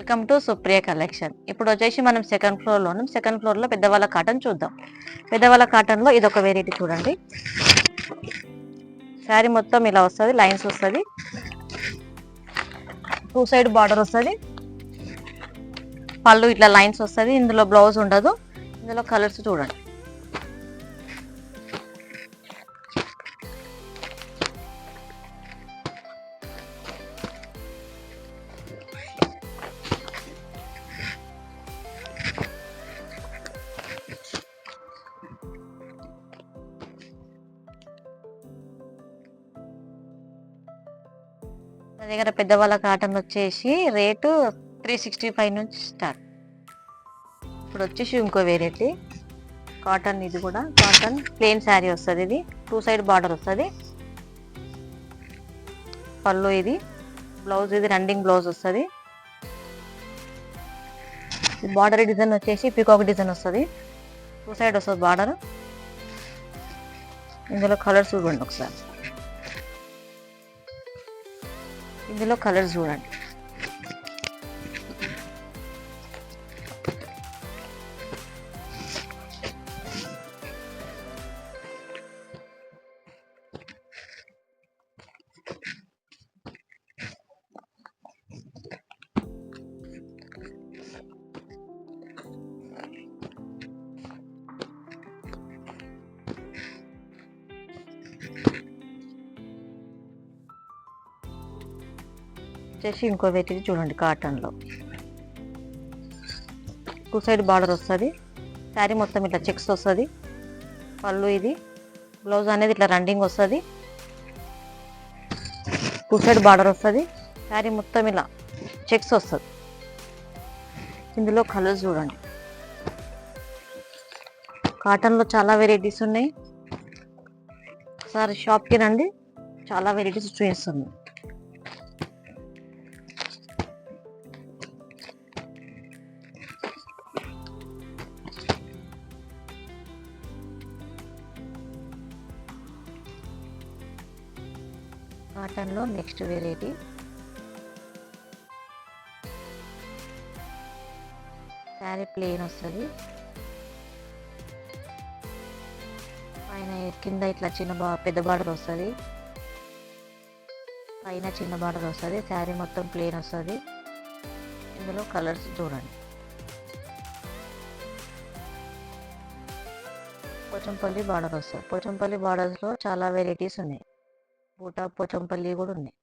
Welcome to Supriya collection. ఇప్పుడు వచ్చేసి మనం సెకండ్ ఫ్లోర్లో ఉన్నాం. సెకండ్ ఫ్లోర్లో పెద్దవాళ్ళ కాటన్ చూద్దాం. పెద్దవాళ్ళ కాటన్లో ఇది ఒక వెరైటీ చూడండి. శారీ మొత్తం ఇలా వస్తుంది, లైన్స్ వస్తుంది, 2 సైడ్ బార్డర్ వస్తుంది, పళ్ళు ఇట్లా లైన్స్ వస్తుంది. ఇందులో బ్లౌజ్ ఉండదు. ఇందులో కలర్స్ చూడండి. నా దగ్గర పెద్దవాళ్ళ కాటన్ వచ్చేసి రేటు 365 నుంచి స్టార్ట్. ఇప్పుడు వచ్చేసి ఇంకో వెరైటీ కాటన్. ఇది కూడా కాటన్ ప్లెయిన్ శారీ వస్తుంది. ఇది 2 సైడ్ బార్డర్ వస్తుంది, పళ్ళు ఇది, బ్లౌజ్ ఇది రన్నింగ్ బ్లౌజ్ వస్తుంది. బార్డర్ డిజైన్ వచ్చేసి పీకాక్ డిజైన్ వస్తుంది, 2 సైడ్ వస్తుంది బార్డర్. ఇందులో కలర్స్ చూడండి ఒకసారి. ఇందులో కలర్స్ చూడండి. వచ్చేసి ఇంకో వెరైటీ చూడండి. కాటన్లో 2 సైడ్ బార్డర్ వస్తుంది, శారీ మొత్తం ఇట్లా చెక్స్ వస్తుంది, పళ్ళు ఇది, బ్లౌజ్ అనేది ఇట్లా రన్నింగ్ వస్తుంది, 2 సైడ్ బార్డర్ వస్తుంది, శారీ మొత్తం ఇలా చెక్స్ వస్తుంది. ఇందులో కలర్స్ చూడండి. కాటన్లో చాలా వెరైటీస్ ఉన్నాయి. ఒకసారి షాప్కి రండి, చాలా వెరైటీస్ చూపిస్తుంది. కాటన్లో నెక్స్ట్ వెరైటీ శారీ ప్లెయిన్ వస్తుంది, పైన కింద ఇట్లా పెద్ద బార్డర్ వస్తుంది, పైన చిన్న బార్డర్ వస్తుంది, శారీ మొత్తం ప్లెయిన్ వస్తుంది. ఇందులో కలర్స్ చూడండి. పోచంపల్లి బార్డర్ వస్తుంది. పోచంపల్లి బార్డర్స్లో చాలా వెరైటీస్ ఉన్నాయి. బూటా పోచంపల్లి కూడా ఉన్నాయి.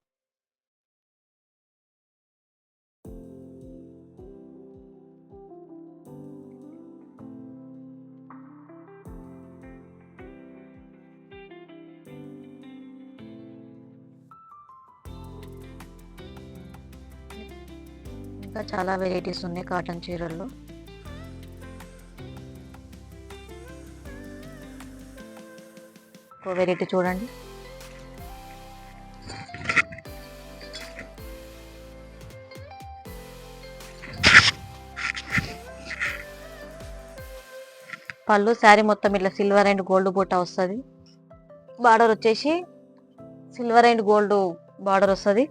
ఇంకా చాలా వెరైటీస్ ఉన్నాయి కాటన్ చీరల్లో. ఒక వెరైటీ చూడండి. పళ్ళు శారీ మొత్తం ఇట్లా సిల్వర్ అండ్ గోల్డ్ బూటా వస్తుంది. బార్డర్ వచ్చేసి సిల్వర్ అండ్ గోల్డ్ బార్డర్ వస్తుంది.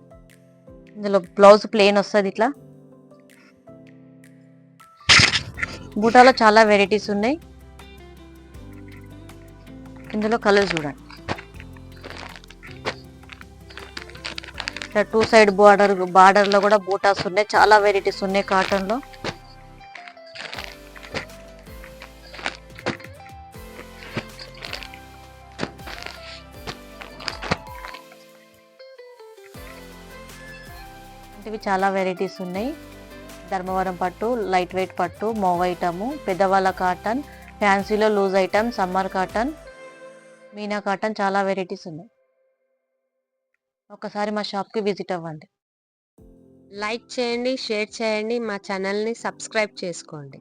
ఇందులో బ్లౌజ్ ప్లెయిన్ వస్తుంది. ఇట్లా బూటాలో చాలా వెరైటీస్ ఉన్నాయి. ఇందులో కలర్స్ చూడండి. ఇట్లా 2 సైడ్ బార్డర్లో కూడా బూటాస్ ఉన్నాయి. చాలా వెరైటీస్ ఉన్నాయి కాటన్లో. ఇవి చాలా వెరైటీస్ ఉన్నాయి. ధర్మవరం పట్టు, లైట్ వెయిట్ పట్టు, మోవ్ ఐటము, పెద్దవాళ్ళ కాటన్, ఫ్యాన్సీలో loose item, summer cotton, Meena cotton, చాలా వెరైటీస్ ఉన్నాయి. ఒకసారి మా షాప్కి విజిట్ అవ్వండి. లైక్ చేయండి, షేర్ చేయండి, మా ఛానల్ని సబ్స్క్రైబ్ చేసుకోండి.